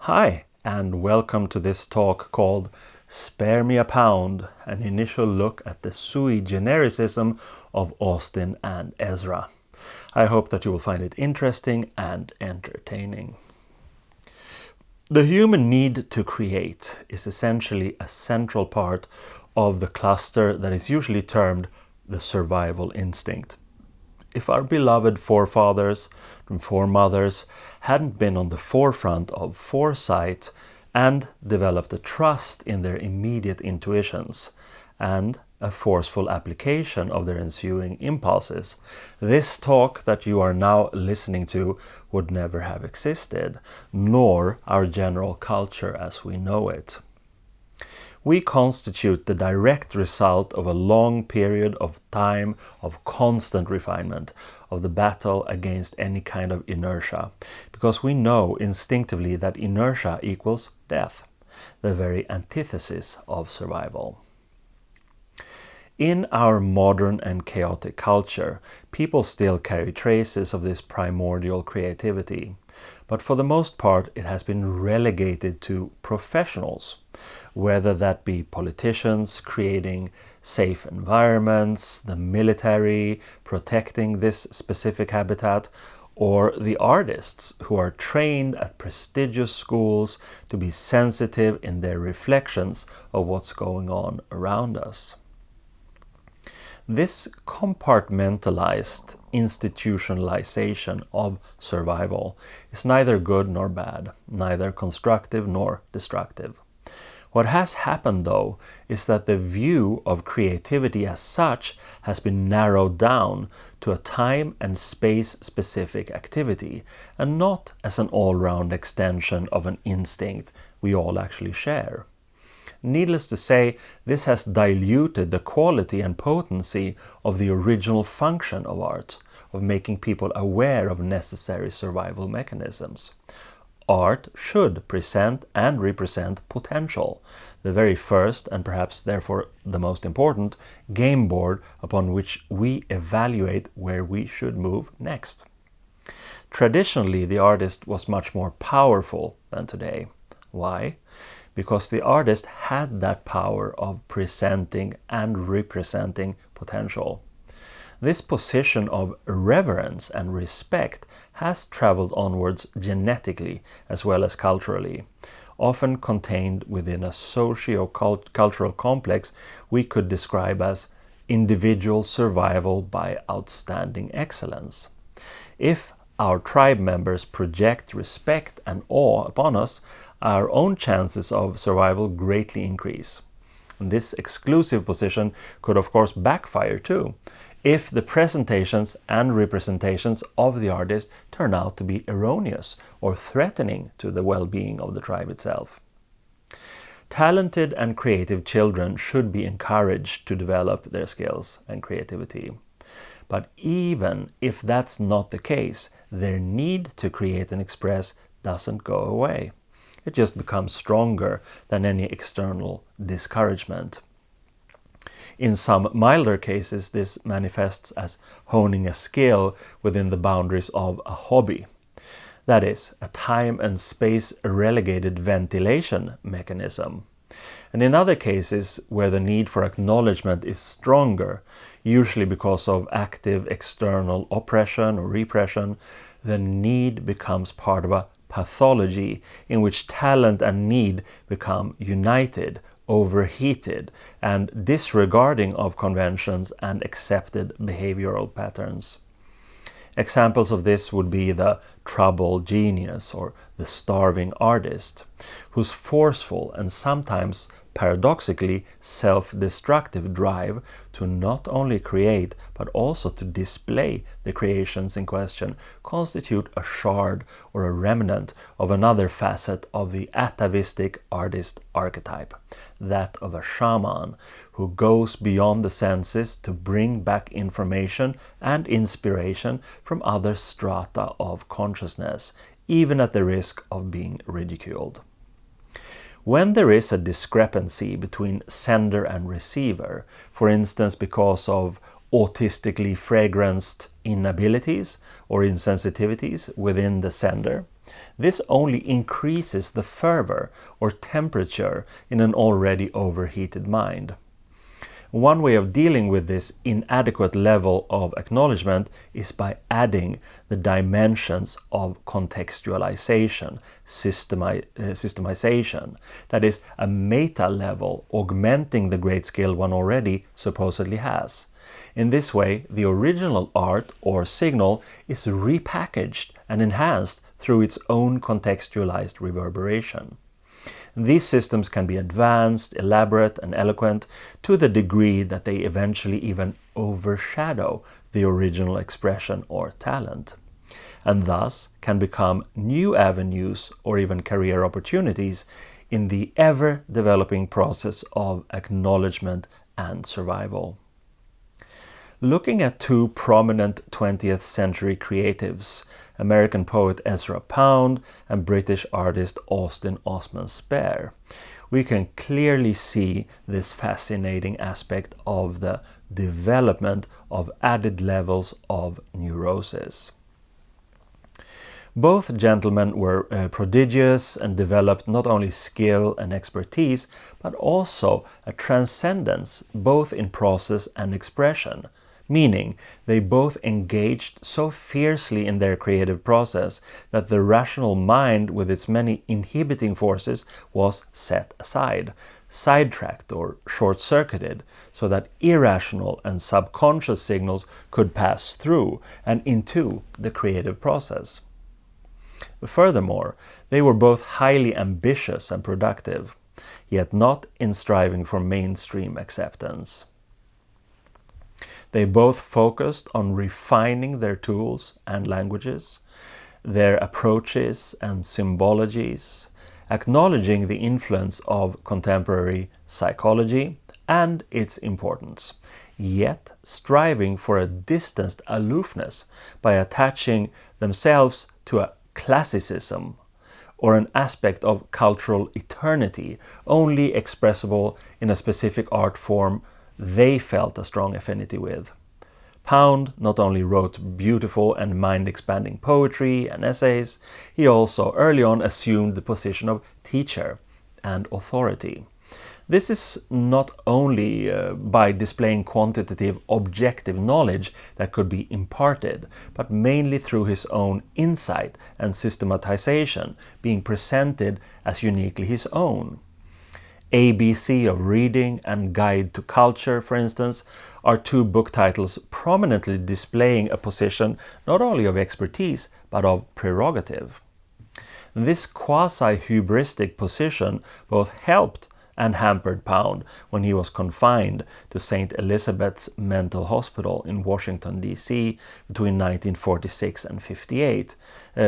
Hi, and welcome to this talk called Spare Me a Pound, an initial look at the Sui Genericism of Austin and Ezra. I hope that you will find it interesting and entertaining. The human need to create is essentially a central part of the cluster that is usually termed the survival instinct. If our beloved forefathers and foremothers hadn't been on the forefront of foresight and developed a trust in their immediate intuitions and a forceful application of their ensuing impulses, this talk that you are now listening to would never have existed, nor our general culture as we know it. We constitute the direct result of a long period of time of constant refinement, of the battle against any kind of inertia, because we know instinctively that inertia equals death, the very antithesis of survival. In our modern and chaotic culture, people still carry traces of this primordial creativity, but for the most part it has been relegated to professionals, whether that be politicians creating safe environments, the military protecting this specific habitat, or the artists who are trained at prestigious schools to be sensitive in their reflections of what's going on around us. This compartmentalized institutionalization of survival is neither good nor bad, neither constructive nor destructive. What has happened, though, is that the view of creativity as such has been narrowed down to a time and space-specific activity, and not as an all-round extension of an instinct we all actually share. Needless to say, this has diluted the quality and potency of the original function of art, of making people aware of necessary survival mechanisms. Art should present and represent potential, the very first and perhaps therefore the most important game board upon which we evaluate where we should move next. Traditionally, the artist was much more powerful than today. Why? Because the artist had that power of presenting and representing potential. This position of reverence and respect has traveled onwards genetically as well as culturally, often contained within a socio-cultural complex we could describe as individual survival by outstanding excellence. If our tribe members project respect and awe upon us, our own chances of survival greatly increase. And this exclusive position could of course backfire too, if the presentations and representations of the artist turn out to be erroneous or threatening to the well-being of the tribe itself. Talented and creative children should be encouraged to develop their skills and creativity. But even if that's not the case, their need to create and express doesn't go away. It just becomes stronger than any external discouragement. In some milder cases, this manifests as honing a skill within the boundaries of a hobby. That is, a time and space relegated ventilation mechanism. And in other cases, where the need for acknowledgement is stronger, usually because of active external oppression or repression, the need becomes part of a pathology in which talent and need become united, overheated, and disregarding of conventions and accepted behavioral patterns. Examples of this would be the troubled genius or the starving artist, whose forceful and sometimes paradoxically self-destructive drive to not only create but also to display the creations in question constitute a shard or a remnant of another facet of the atavistic artist archetype, that of a shaman who goes beyond the senses to bring back information and inspiration from other strata of consciousness, even at the risk of being ridiculed. When there is a discrepancy between sender and receiver, for instance because of autistically fragranced inabilities or insensitivities within the sender, This only increases the fervor or temperature in an already overheated mind. One way of dealing with this inadequate level of acknowledgement is by adding the dimensions of contextualization, systemization, that is, a meta level augmenting the great skill one already supposedly has. In this way, the original art or signal is repackaged and enhanced through its own contextualized reverberation. These systems can be advanced, elaborate, and eloquent to the degree that they eventually even overshadow the original expression or talent, and thus can become new avenues or even career opportunities in the ever-developing process of acknowledgement and survival. Looking at two prominent 20th century creatives, American poet Ezra Pound and British artist Austin Osman Spare, we can clearly see this fascinating aspect of the development of added levels of neurosis. Both gentlemen were prodigious and developed not only skill and expertise, but also a transcendence both in process and expression, meaning they both engaged so fiercely in their creative process that the rational mind with its many inhibiting forces was set aside, sidetracked or short-circuited, so that irrational and subconscious signals could pass through and into the creative process. Furthermore, they were both highly ambitious and productive, yet not in striving for mainstream acceptance. They both focused on refining their tools and languages, their approaches and symbologies, acknowledging the influence of contemporary psychology and its importance, yet striving for a distanced aloofness by attaching themselves to a classicism or an aspect of cultural eternity only expressible in a specific art form they felt a strong affinity with. Pound not only wrote beautiful and mind-expanding poetry and essays, he also early on assumed the position of teacher and authority. This is not only by displaying quantitative objective knowledge that could be imparted, but mainly through his own insight and systematization being presented as uniquely his own. ABC of Reading and Guide to Culture, for instance, are two book titles prominently displaying a position not only of expertise, but of prerogative. This quasi-hubristic position both helped and hampered Pound when he was confined to St. Elizabeth's Mental Hospital in Washington, D.C. between 1946 and 58,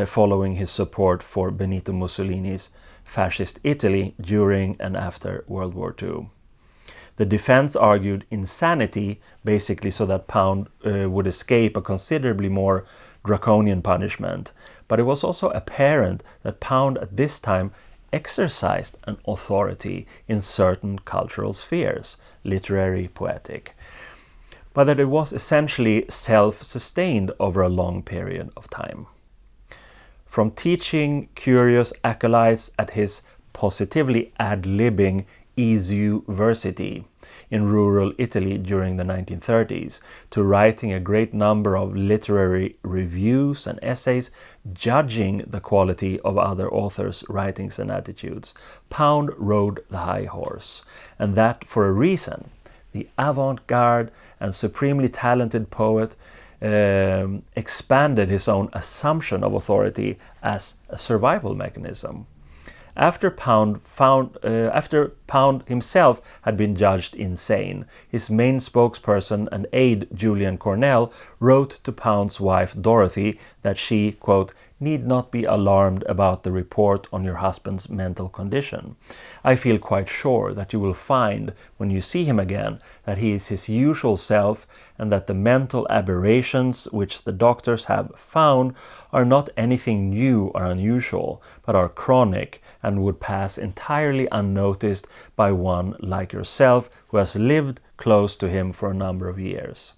following his support for Benito Mussolini's fascist Italy during and after World War II. The defense argued insanity, basically so that Pound would escape a considerably more draconian punishment, but it was also apparent that Pound at this time exercised an authority in certain cultural spheres, literary, poetic, but that it was essentially self-sustained over a long period of time. From teaching curious acolytes at his positively ad-libbing Esu-versity in rural Italy during the 1930s, to writing a great number of literary reviews and essays judging the quality of other authors' writings and attitudes, Pound rode the high horse, and that for a reason. The avant-garde and supremely talented poet expanded his own assumption of authority as a survival mechanism. After Pound himself had been judged insane, his main spokesperson and aide Julian Cornell wrote to Pound's wife Dorothy that she, quote, "need not be alarmed about the report on your husband's mental condition. I feel quite sure that you will find, when you see him again, that he is his usual self and that the mental aberrations which the doctors have found are not anything new or unusual, but are chronic and would pass entirely unnoticed by one like yourself who has lived close to him for a number of years.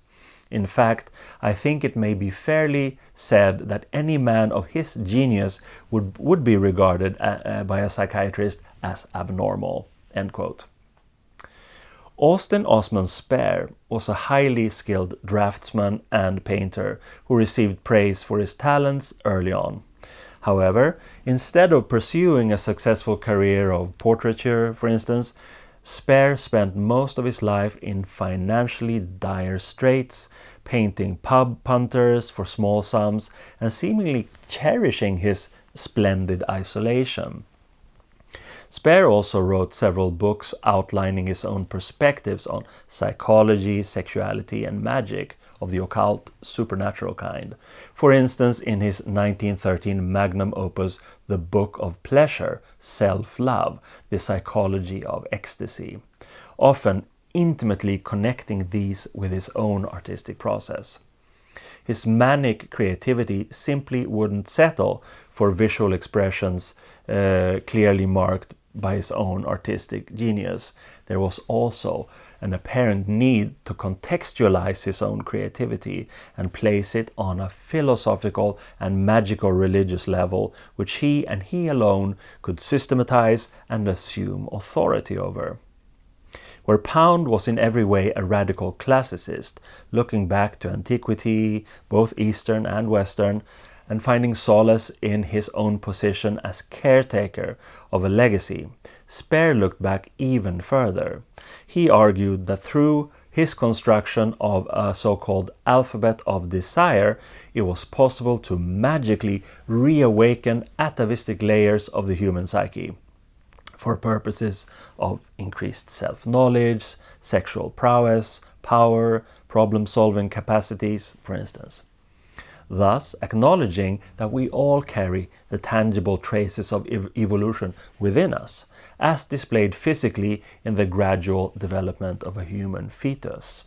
In fact, I think it may be fairly said that any man of his genius would be regarded by a psychiatrist as abnormal." End quote. Austin Osman Spare was a highly skilled draftsman and painter who received praise for his talents early on. However, instead of pursuing a successful career of portraiture, for instance, Spare spent most of his life in financially dire straits, painting pub punters for small sums and seemingly cherishing his splendid isolation. Spare also wrote several books outlining his own perspectives on psychology, sexuality, and magic of the occult, supernatural kind. For instance, in his 1913 magnum opus, The Book of Pleasure, Self-Love, The Psychology of Ecstasy, often intimately connecting these with his own artistic process. His manic creativity simply wouldn't settle for visual expressions clearly marked by his own artistic genius. There was also an apparent need to contextualize his own creativity and place it on a philosophical and magical religious level, which he and he alone could systematize and assume authority over. Where Pound was in every way a radical classicist, looking back to antiquity, both Eastern and Western, and finding solace in his own position as caretaker of a legacy, Spare looked back even further. He argued that through his construction of a so-called alphabet of desire, it was possible to magically reawaken atavistic layers of the human psyche for purposes of increased self-knowledge, sexual prowess, power, problem-solving capacities, for instance. Thus, acknowledging that we all carry the tangible traces of evolution within us, as displayed physically in the gradual development of a human fetus.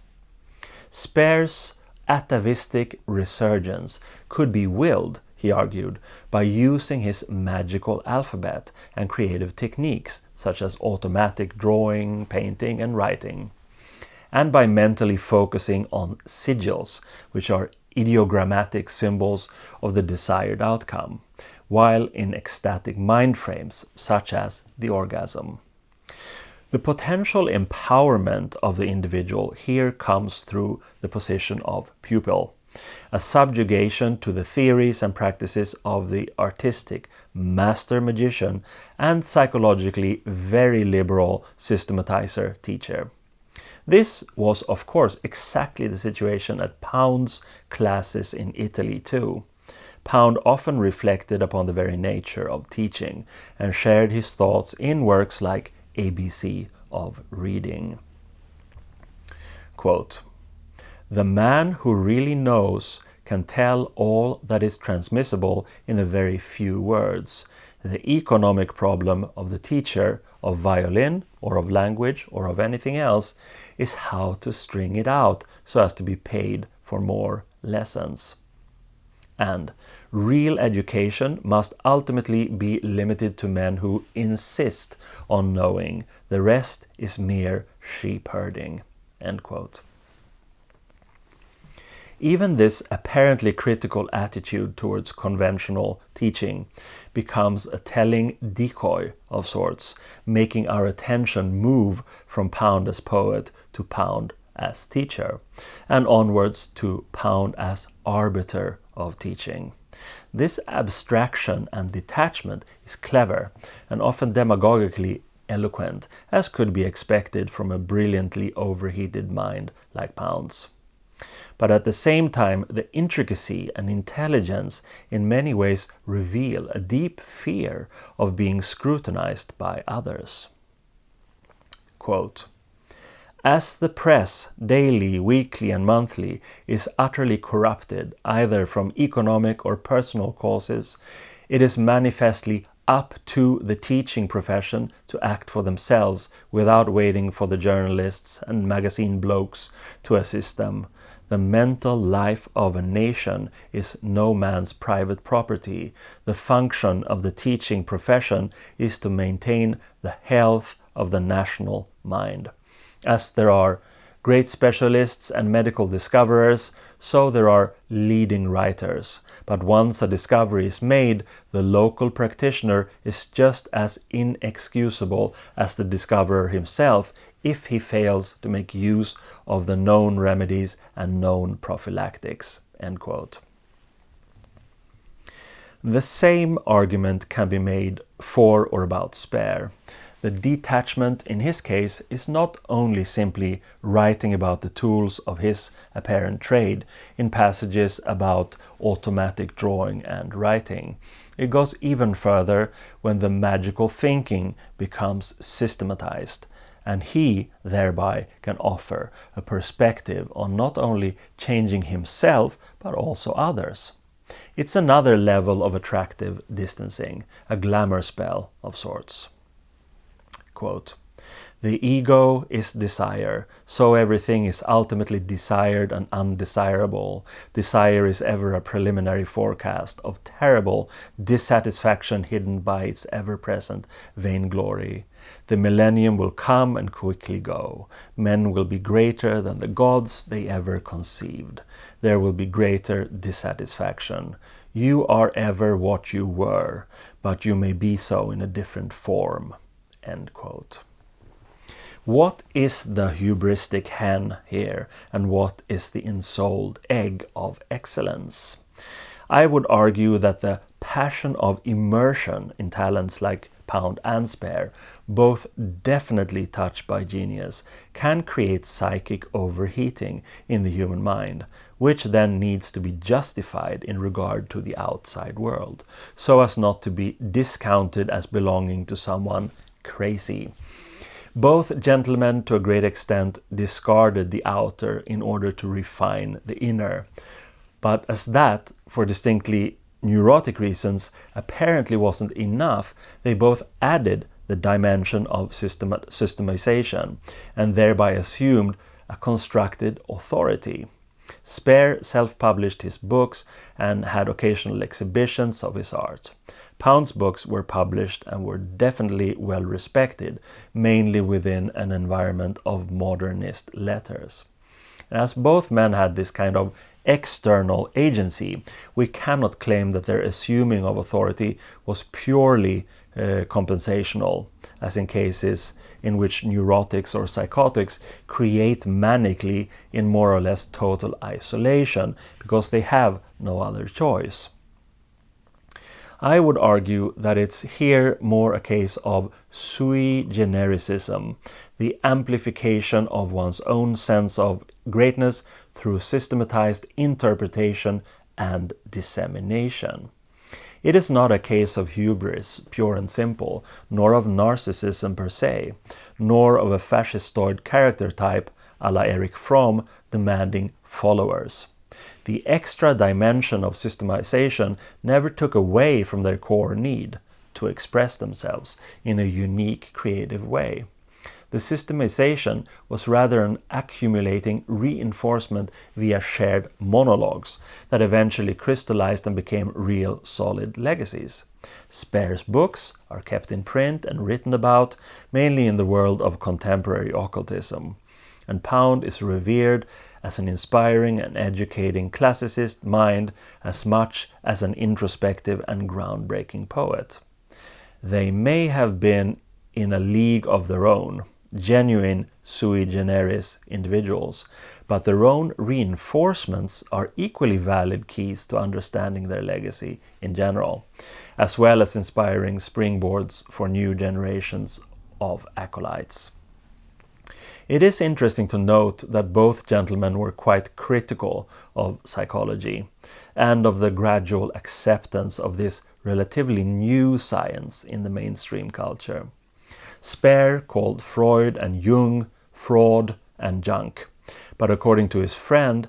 Spare's atavistic resurgence could be willed, he argued, by using his magical alphabet and creative techniques such as automatic drawing, painting, and writing, and by mentally focusing on sigils, which are ideogrammatic symbols of the desired outcome, while in ecstatic mind frames, such as the orgasm. The potential empowerment of the individual here comes through the position of pupil, a subjugation to the theories and practices of the artistic master magician and psychologically very liberal systematizer teacher. This was, of course, exactly the situation at Pound's classes in Italy too. Pound often reflected upon the very nature of teaching and shared his thoughts in works like ABC of Reading. Quote, "The man who really knows can tell all that is transmissible in a very few words. The economic problem of the teacher of violin or of language or of anything else is how to string it out so as to be paid for more lessons. And real education must ultimately be limited to men who insist on knowing. The rest is mere sheep herding." End quote. Even this apparently critical attitude towards conventional teaching becomes a telling decoy of sorts, making our attention move from Pound as poet to Pound as teacher, and onwards to Pound as arbiter of teaching. This abstraction and detachment is clever and often demagogically eloquent, as could be expected from a brilliantly overheated mind like Pound's. But at the same time, the intricacy and intelligence in many ways reveal a deep fear of being scrutinized by others. Quote, "As the press, daily, weekly, and monthly, is utterly corrupted, either from economic or personal causes, it is manifestly up to the teaching profession to act for themselves without waiting for the journalists and magazine blokes to assist them. The mental life of a nation is no man's private property. The function of the teaching profession is to maintain the health of the national mind." As there are great specialists and medical discoverers, so there are leading writers. But once a discovery is made, the local practitioner is just as inexcusable as the discoverer himself if he fails to make use of the known remedies and known prophylactics." End quote. The same argument can be made for or about Spare. The detachment in his case is not only simply writing about the tools of his apparent trade in passages about automatic drawing and writing. It goes even further when the magical thinking becomes systematized, and he thereby can offer a perspective on not only changing himself but also others. It's another level of attractive distancing, a glamour spell of sorts. Quote, "The ego is desire, so everything is ultimately desired and undesirable. Desire is ever a preliminary forecast of terrible dissatisfaction hidden by its ever-present vainglory. The millennium will come and quickly go. Men will be greater than the gods they ever conceived. There will be greater dissatisfaction. You are ever what you were, but you may be so in a different form." End quote. What is the hubristic hen here, and what is the ensouled egg of excellence? I would argue that the passion of immersion in talents like Pound and Spare, both definitely touched by genius, can create psychic overheating in the human mind, which then needs to be justified in regard to the outside world, so as not to be discounted as belonging to someone crazy. Both gentlemen, to a great extent, discarded the outer in order to refine the inner. But as that, for distinctly neurotic reasons, apparently wasn't enough, they both added the dimension of systemization and thereby assumed a constructed authority. Spare self-published his books and had occasional exhibitions of his art. Pound's books were published and were definitely well respected, mainly within an environment of modernist letters. And as both men had this kind of external agency, we cannot claim that their assuming of authority was purely compensational, as in cases in which neurotics or psychotics create manically in more or less total isolation because they have no other choice. I would argue that it's here more a case of Sui Genericism, the amplification of one's own sense of greatness through systematized interpretation and dissemination. It is not a case of hubris, pure and simple, nor of narcissism per se, nor of a fascistoid character type a la Erich Fromm demanding followers. The extra dimension of systemization never took away from their core need to express themselves in a unique creative way. The systemization was rather an accumulating reinforcement via shared monologues that eventually crystallized and became real solid legacies. Spare's books are kept in print and written about, mainly in the world of contemporary occultism, and Pound is revered as an inspiring and educating classicist mind as much as an introspective and groundbreaking poet. They may have been in a league of their own, genuine sui generis individuals, but their own reinforcements are equally valid keys to understanding their legacy in general, as well as inspiring springboards for new generations of acolytes. It is interesting to note that both gentlemen were quite critical of psychology and of the gradual acceptance of this relatively new science in the mainstream culture. Spare called Freud and Jung fraud and junk, but according to his friend,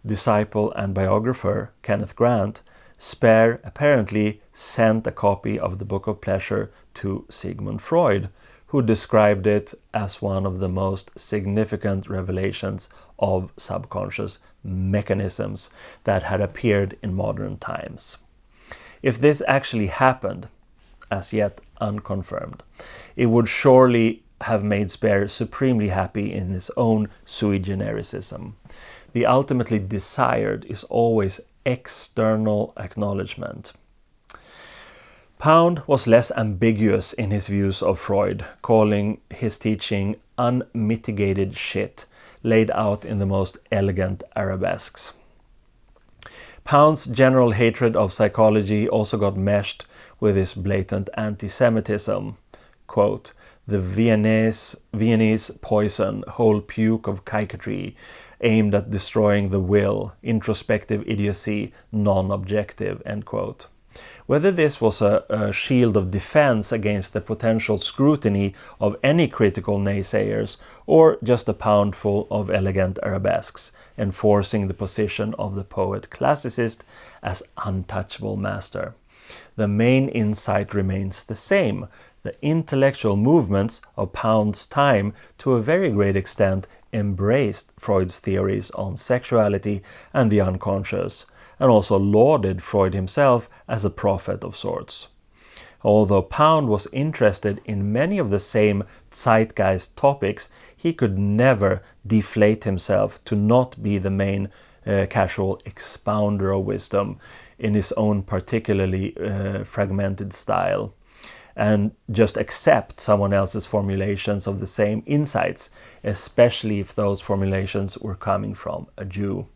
disciple and biographer Kenneth Grant, Spare apparently sent a copy of the Book of Pleasure to Sigmund Freud, who described it as one of the most significant revelations of subconscious mechanisms that had appeared in modern times. If this actually happened, as yet unconfirmed, it would surely have made Spare supremely happy in his own Sui Genericism. The ultimately desired is always external acknowledgement. Pound was less ambiguous in his views of Freud, calling his teaching unmitigated shit, laid out in the most elegant arabesques. Pound's general hatred of psychology also got meshed with his blatant anti-Semitism. Quote, "The Viennese poison, whole puke of coquetry, aimed at destroying the will, introspective idiocy, non-objective," end quote. Whether this was a shield of defense against the potential scrutiny of any critical naysayers, or just a poundful of elegant arabesques, enforcing the position of the poet-classicist as untouchable master, the main insight remains the same. The intellectual movements of Pound's time, to a very great extent, embraced Freud's theories on sexuality and the unconscious, and also lauded Freud himself as a prophet of sorts. Although Pound was interested in many of the same zeitgeist topics, he could never deflate himself to not be the main casual expounder of wisdom in his own particularly fragmented style, and just accept someone else's formulations of the same insights, especially if those formulations were coming from a Jew.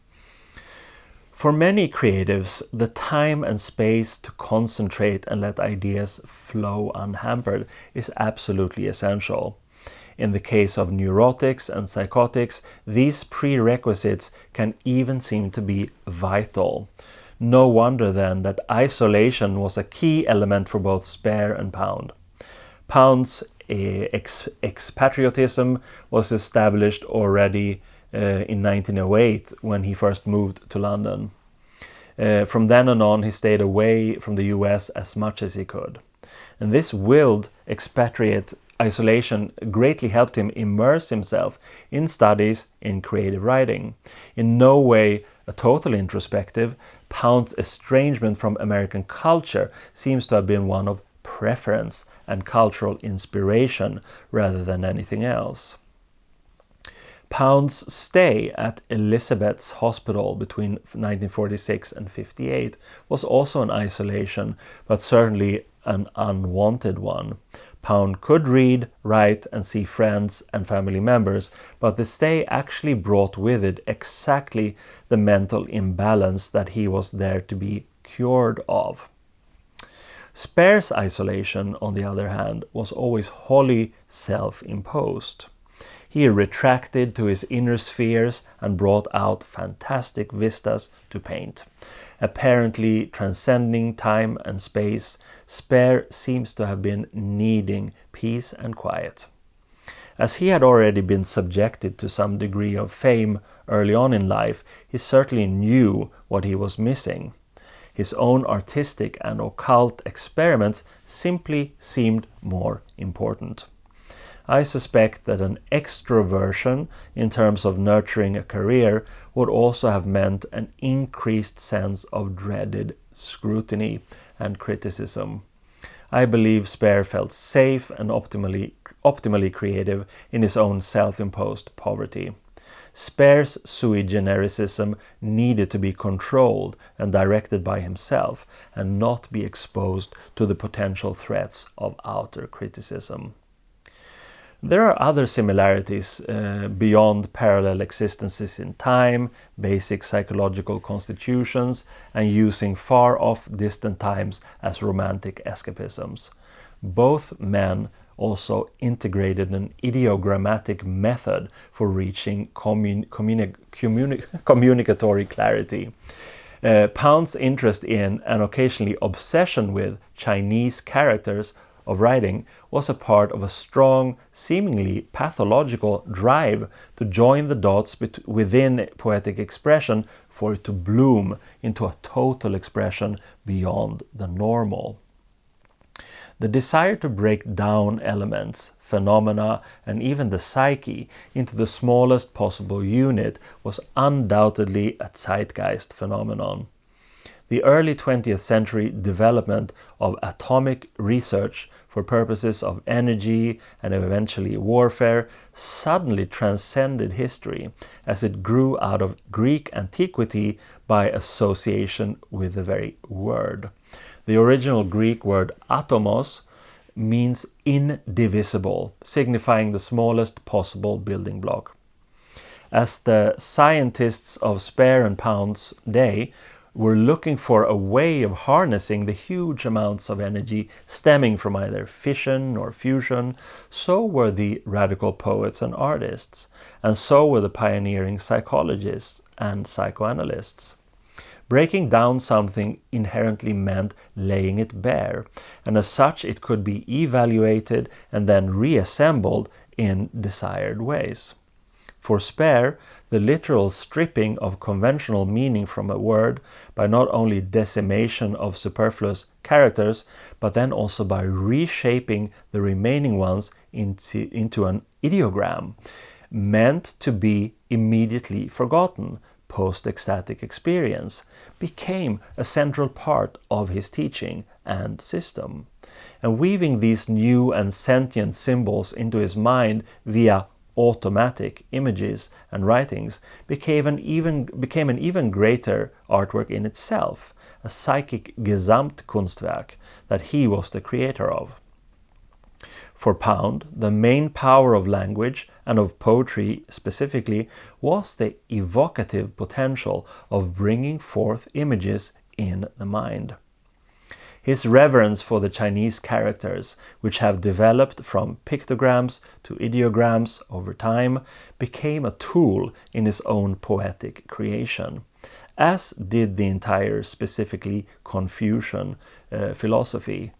For many creatives, the time and space to concentrate and let ideas flow unhampered is absolutely essential. In the case of neurotics and psychotics, these prerequisites can even seem to be vital. No wonder then that isolation was a key element for both Spare and Pound. Pound's expatriatism was established already in 1908 when he first moved to London. From then on, he stayed away from the US as much as he could. And this willed expatriate isolation greatly helped him immerse himself in studies in creative writing. In no way a total introspective, Pound's estrangement from American culture seems to have been one of preference and cultural inspiration rather than anything else. Pound's stay at Elizabeth's Hospital between 1946 and 1958 was also an isolation, but certainly an unwanted one. Pound could read, write, and see friends and family members, but the stay actually brought with it exactly the mental imbalance that he was there to be cured of. Spare's isolation, on the other hand, was always wholly self-imposed. He retracted to his inner spheres and brought out fantastic vistas to paint. Apparently transcending time and space, Spare seems to have been needing peace and quiet. As he had already been subjected to some degree of fame early on in life, he certainly knew what he was missing. His own artistic and occult experiments simply seemed more important. I suspect that an extroversion in terms of nurturing a career would also have meant an increased sense of dreaded scrutiny and criticism. I believe Spare felt safe and optimally creative in his own self-imposed poverty. Spare's Sui Genericism needed to be controlled and directed by himself and not be exposed to the potential threats of outer criticism. There are other similarities beyond parallel existences in time, basic psychological constitutions, and using far-off distant times as romantic escapisms. Both men also integrated an ideogrammatic method for reaching communicatory clarity. Pound's interest in and occasionally obsession with Chinese characters of writing was a part of a strong, seemingly pathological drive to join the dots within poetic expression for it to bloom into a total expression beyond the normal. The desire to break down elements, phenomena, and even the psyche into the smallest possible unit was undoubtedly a zeitgeist phenomenon. The early 20th century development of atomic research for purposes of energy and eventually warfare suddenly transcended history as it grew out of Greek antiquity by association with the very word. The original Greek word atomos means indivisible, signifying the smallest possible building block. As the scientists of Spare and Pound's day were looking for a way of harnessing the huge amounts of energy stemming from either fission or fusion, so were the radical poets and artists, and so were the pioneering psychologists and psychoanalysts. Breaking down something inherently meant laying it bare, and as such it could be evaluated and then reassembled in desired ways. For Spare, the literal stripping of conventional meaning from a word by not only decimation of superfluous characters, but then also by reshaping the remaining ones into an ideogram, meant to be immediately forgotten, post-ecstatic experience, became a central part of his teaching and system. And weaving these new and sentient symbols into his mind via automatic images and writings became an even greater artwork in itself, a psychic Gesamtkunstwerk that he was the creator of. For Pound, the main power of language, and of poetry specifically, was the evocative potential of bringing forth images in the mind. His reverence for the Chinese characters, which have developed from pictograms to ideograms over time, became a tool in his own poetic creation, as did the entire, specifically Confucian philosophy.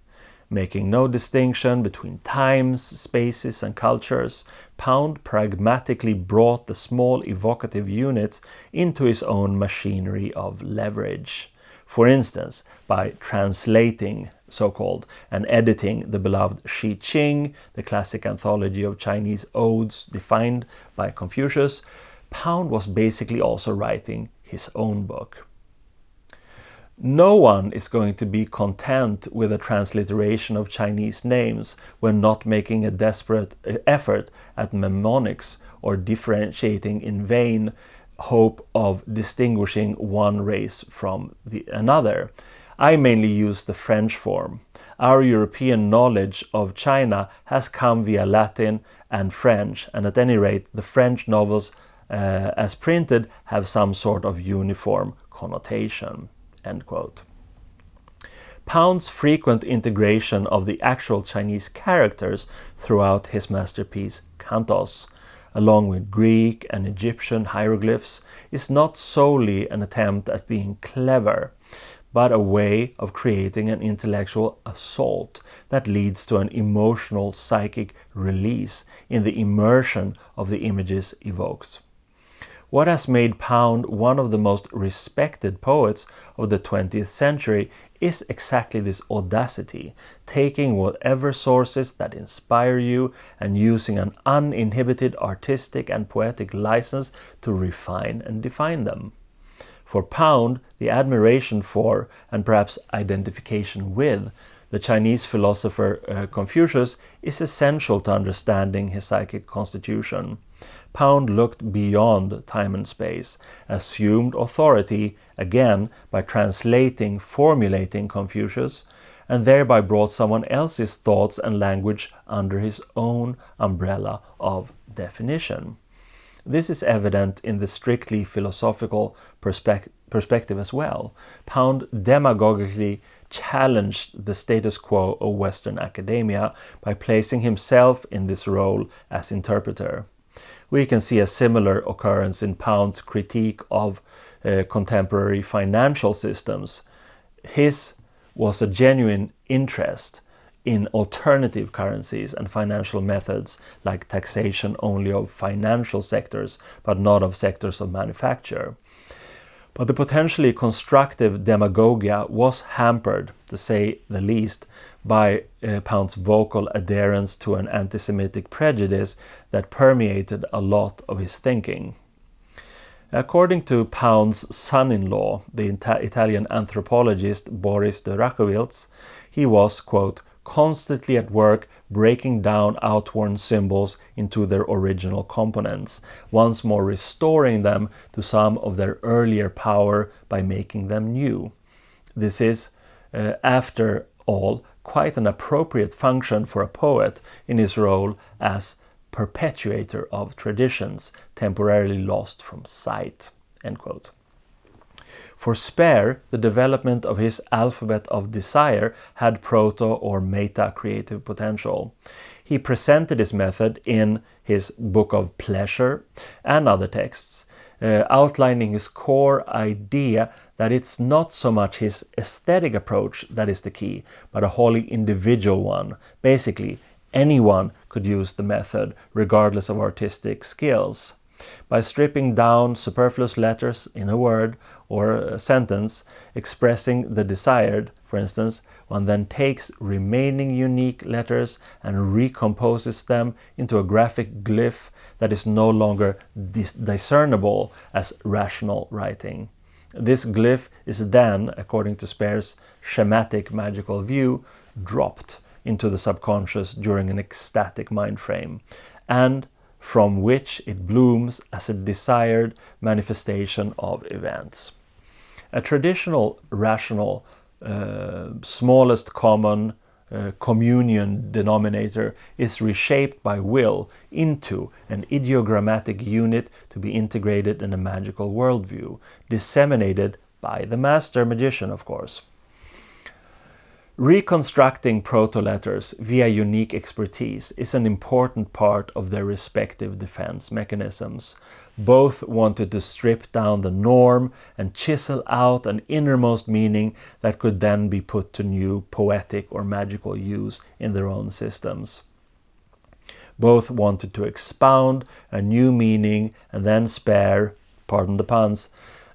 Making no distinction between times, spaces, and cultures, Pound pragmatically brought the small evocative units into his own machinery of leverage. For instance, by translating, so-called, and editing the beloved Shi Qing, the classic anthology of Chinese odes defined by Confucius, Pound was basically also writing his own book. No one is going to be content with a transliteration of Chinese names when not making a desperate effort at mnemonics or differentiating in vain hope of distinguishing one race from another. I mainly use the French form. Our European knowledge of China has come via Latin and French, and at any rate the French novels as printed have some sort of uniform connotation." End quote. Pound's frequent integration of the actual Chinese characters throughout his masterpiece Cantos, along with Greek and Egyptian hieroglyphs, is not solely an attempt at being clever, but a way of creating an intellectual assault that leads to an emotional psychic release in the immersion of the images evoked. What has made Pound one of the most respected poets of the 20th century is exactly this audacity, taking whatever sources that inspire you and using an uninhibited artistic and poetic license to refine and define them. For Pound, the admiration for, and perhaps identification with, the Chinese philosopher Confucius is essential to understanding his psychic constitution. Pound looked beyond time and space, assumed authority, again by formulating Confucius, and thereby brought someone else's thoughts and language under his own umbrella of definition. This is evident in the strictly philosophical perspective as well. Pound demagogically challenged the status quo of Western academia by placing himself in this role as interpreter. We can see a similar occurrence in Pound's critique of contemporary financial systems. His was a genuine interest in alternative currencies and financial methods like taxation only of financial sectors, but not of sectors of manufacture. But the potentially constructive demagogia was hampered, to say the least, by Pound's vocal adherence to an anti-Semitic prejudice that permeated a lot of his thinking. According to Pound's son-in-law, the Italian anthropologist Boris de Rakowitz, he was, quote, constantly at work breaking down outworn symbols into their original components, once more restoring them to some of their earlier power by making them new. This is, after all, quite an appropriate function for a poet in his role as perpetuator of traditions temporarily lost from sight. End quote. For Spare, the development of his alphabet of desire had proto or meta-creative potential. He presented his method in his Book of Pleasure and other texts, outlining his core idea that it's not so much his aesthetic approach that is the key, but a wholly individual one. Basically, anyone could use the method, regardless of artistic skills. By stripping down superfluous letters in a word or a sentence expressing the desired, for instance, one then takes remaining unique letters and recomposes them into a graphic glyph that is no longer discernible as rational writing. This glyph is then, according to Spare's schematic magical view, dropped into the subconscious during an ecstatic mind frame, and from which it blooms as a desired manifestation of events. A traditional rational smallest common communion denominator is reshaped by will into an ideogrammatic unit to be integrated in a magical worldview, disseminated by the master magician, of course. Reconstructing proto-letters via unique expertise is an important part of their respective defense mechanisms. Both wanted to strip down the norm and chisel out an innermost meaning that could then be put to new poetic or magical use in their own systems. Both wanted to expound a new meaning and then spare, pardon the puns,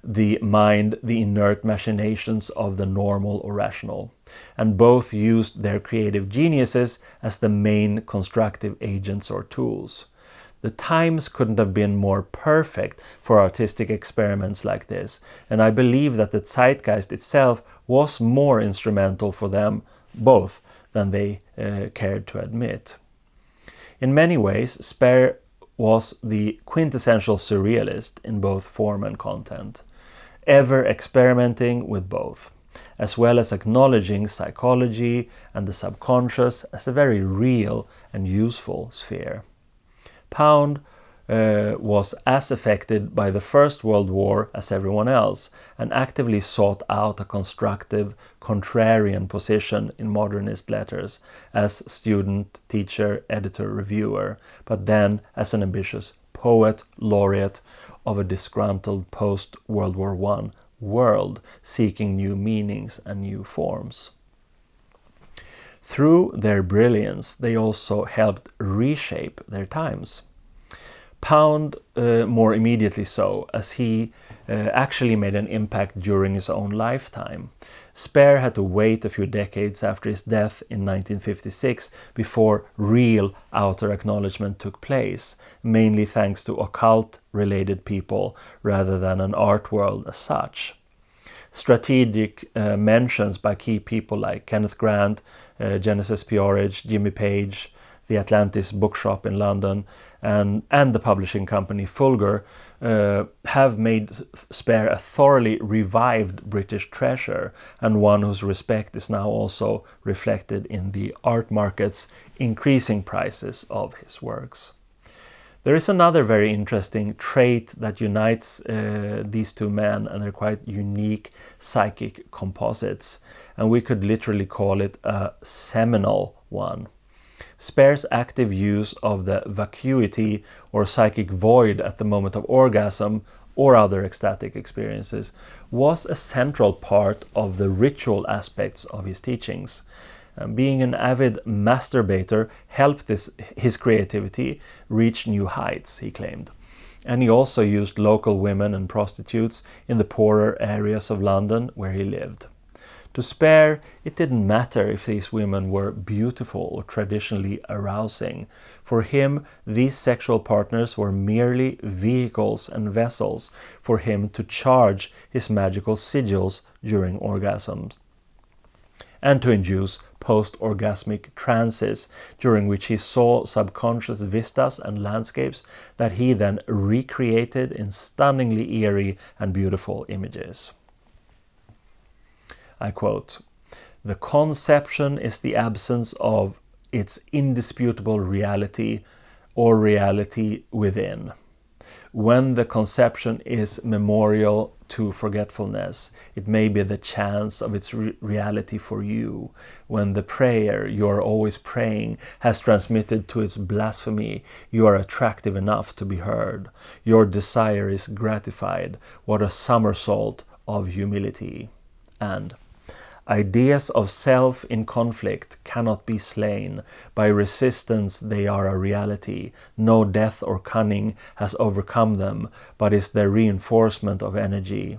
the mind the inert machinations of the normal or rational, and both used their creative geniuses as the main constructive agents or tools. The times couldn't have been more perfect for artistic experiments like this, and I believe that the zeitgeist itself was more instrumental for them both than they cared to admit. In many ways, Spare was the quintessential surrealist in both form and content, ever experimenting with both, as well as acknowledging psychology and the subconscious as a very real and useful sphere. Pound was as affected by the First World War as everyone else, and actively sought out a constructive, contrarian position in modernist letters as student, teacher, editor, reviewer, but then as an ambitious poet, laureate of a disgruntled post-World War I world seeking new meanings and new forms. Through their brilliance, they also helped reshape their times. Pound more immediately so, as he actually made an impact during his own lifetime. Spare had to wait a few decades after his death in 1956 before real outer acknowledgement took place, mainly thanks to occult-related people rather than an art world as such. Strategic mentions by key people like Kenneth Grant, Genesis P-Orridge, Jimmy Page, the Atlantis Bookshop in London, and the publishing company Fulgur have made Spare a thoroughly revived British treasure, and one whose respect is now also reflected in the art market's increasing prices of his works. There is another very interesting trait that unites these two men, and they're quite unique psychic composites, and we could literally call it a seminal one. Spare's active use of the vacuity or psychic void at the moment of orgasm or other ecstatic experiences was a central part of the ritual aspects of his teachings. Being an avid masturbator helped his creativity reach new heights, he claimed. And he also used local women and prostitutes in the poorer areas of London where he lived. To Spare, it didn't matter if these women were beautiful or traditionally arousing. For him, these sexual partners were merely vehicles and vessels for him to charge his magical sigils during orgasms, and to induce post-orgasmic trances, during which he saw subconscious vistas and landscapes that he then recreated in stunningly eerie and beautiful images. I quote, "The conception is the absence of its indisputable reality or reality within. When the conception is memorial to forgetfulness, it may be the chance of its reality for you. When the prayer you are always praying has transmitted to its blasphemy, you are attractive enough to be heard. Your desire is gratified. What a somersault of humility." And ideas of self in conflict cannot be slain. By resistance they are a reality. No death or cunning has overcome them, but is their reinforcement of energy.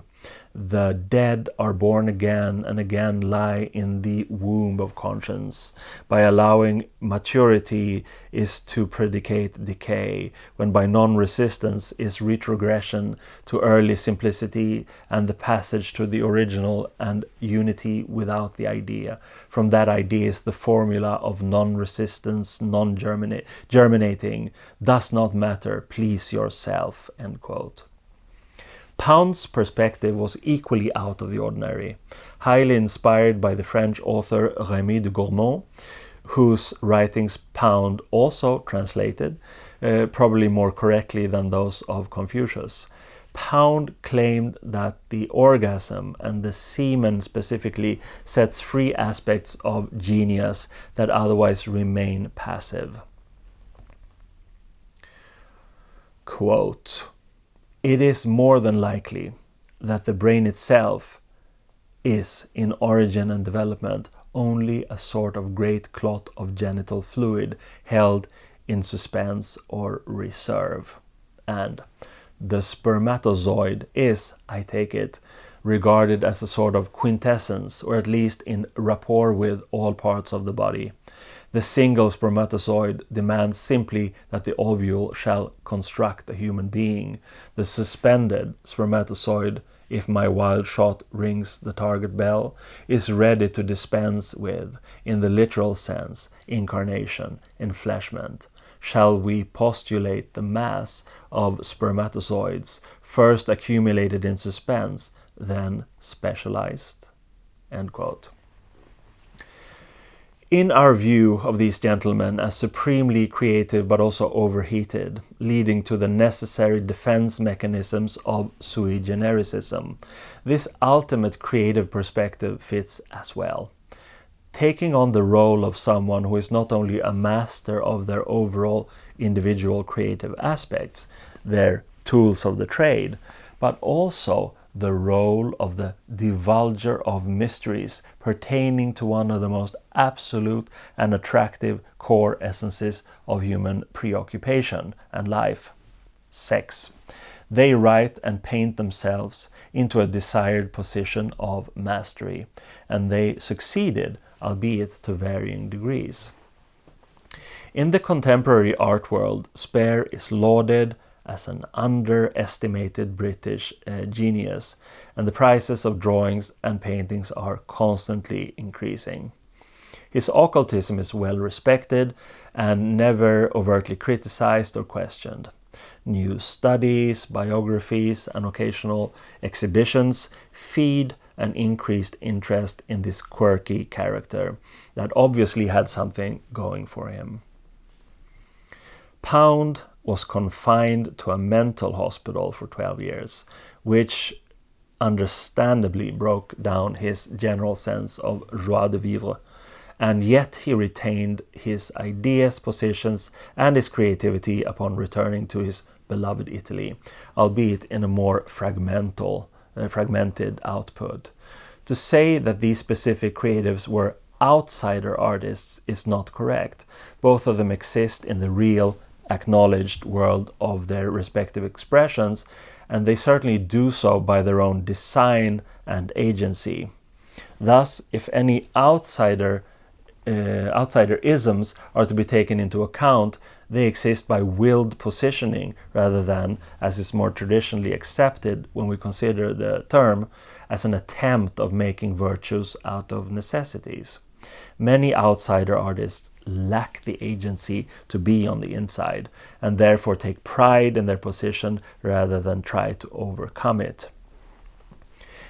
The dead are born again and again lie in the womb of conscience. By allowing maturity is to predicate decay, when by non-resistance is retrogression to early simplicity and the passage to the original and unity without the idea. From that idea is the formula of non-resistance, non-germinating, does not matter, please yourself, end quote. Pound's perspective was equally out of the ordinary, highly inspired by the French author Rémy de Gourmont, whose writings Pound also translated, probably more correctly than those of Confucius. Pound claimed that the orgasm and the semen specifically sets free aspects of genius that otherwise remain passive. Quote, "It is more than likely that the brain itself is, in origin and development, only a sort of great clot of genital fluid held in suspense or reserve. And the spermatozoid is, I take it, regarded as a sort of quintessence, or at least in rapport with all parts of the body. The single spermatozoid demands simply that the ovule shall construct a human being. The suspended spermatozoid, if my wild shot rings the target bell, is ready to dispense with, in the literal sense, incarnation, enfleshment. Shall we postulate the mass of spermatozoids, first accumulated in suspense, then specialized?" End quote. In our view of these gentlemen as supremely creative but also overheated, leading to the necessary defense mechanisms of Sui Genericism, this ultimate creative perspective fits as well. Taking on the role of someone who is not only a master of their overall individual creative aspects, their tools of the trade, but also the role of the divulger of mysteries pertaining to one of the most absolute and attractive core essences of human preoccupation and life, sex. They write and paint themselves into a desired position of mastery, and they succeeded, albeit to varying degrees. In the contemporary art world, Spare is lauded as an underestimated British genius, and the prices of drawings and paintings are constantly increasing. His occultism is well respected and never overtly criticized or questioned. New studies, biographies, and occasional exhibitions feed an increased interest in this quirky character that obviously had something going for him. Pound was confined to a mental hospital for 12 years, which understandably broke down his general sense of joie de vivre, and yet he retained his ideas, positions, and his creativity upon returning to his beloved Italy, albeit in a more fragmented output. To say that these specific creatives were outsider artists is not correct. Both of them exist in the real, acknowledged world of their respective expressions, and they certainly do so by their own design and agency. Thus, if any outsider-isms are to be taken into account, they exist by willed positioning rather than, as is more traditionally accepted when we consider the term, as an attempt of making virtues out of necessities. Many outsider artists lack the agency to be on the inside and therefore take pride in their position rather than try to overcome it.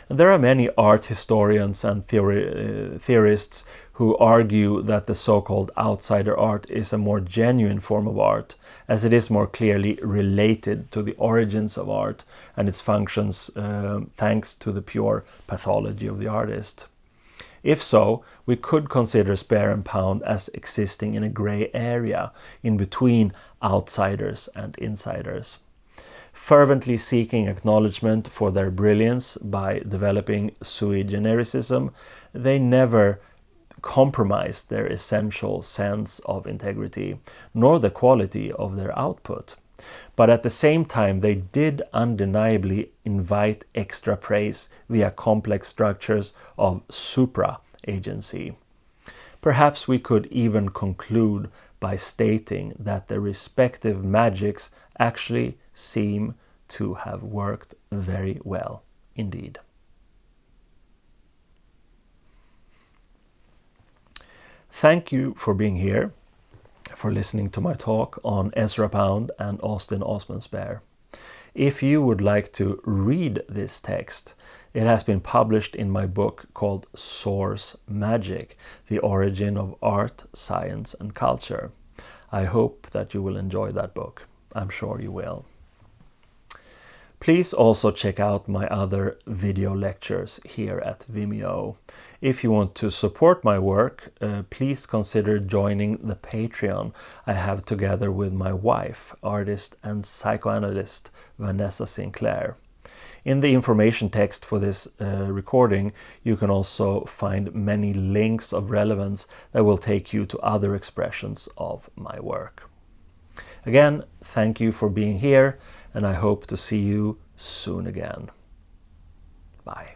And there are many art historians and theorists who argue that the so-called outsider art is a more genuine form of art, as it is more clearly related to the origins of art and its functions thanks to the pure pathology of the artist. If so, we could consider Spare and Pound as existing in a grey area in between outsiders and insiders. Fervently seeking acknowledgement for their brilliance by developing Sui Genericism, they never compromised their essential sense of integrity, nor the quality of their output. But at the same time, they did undeniably invite extra praise via complex structures of supra-agency. Perhaps we could even conclude by stating that their respective magics actually seem to have worked very well indeed. Thank you for being here, for listening to my talk on Ezra Pound and Austin Osman Spare. If you would like to read this text, it has been published in my book called Source Magic: The Origin of Art, Science and Culture. I hope that you will enjoy that book. I'm sure you will. Please also check out my other video lectures here at Vimeo. If you want to support my work, please consider joining the Patreon I have together with my wife, artist and psychoanalyst Vanessa Sinclair. In the information text for this recording, you can also find many links of relevance that will take you to other expressions of my work. Again, thank you for being here, and I hope to see you soon again. Bye.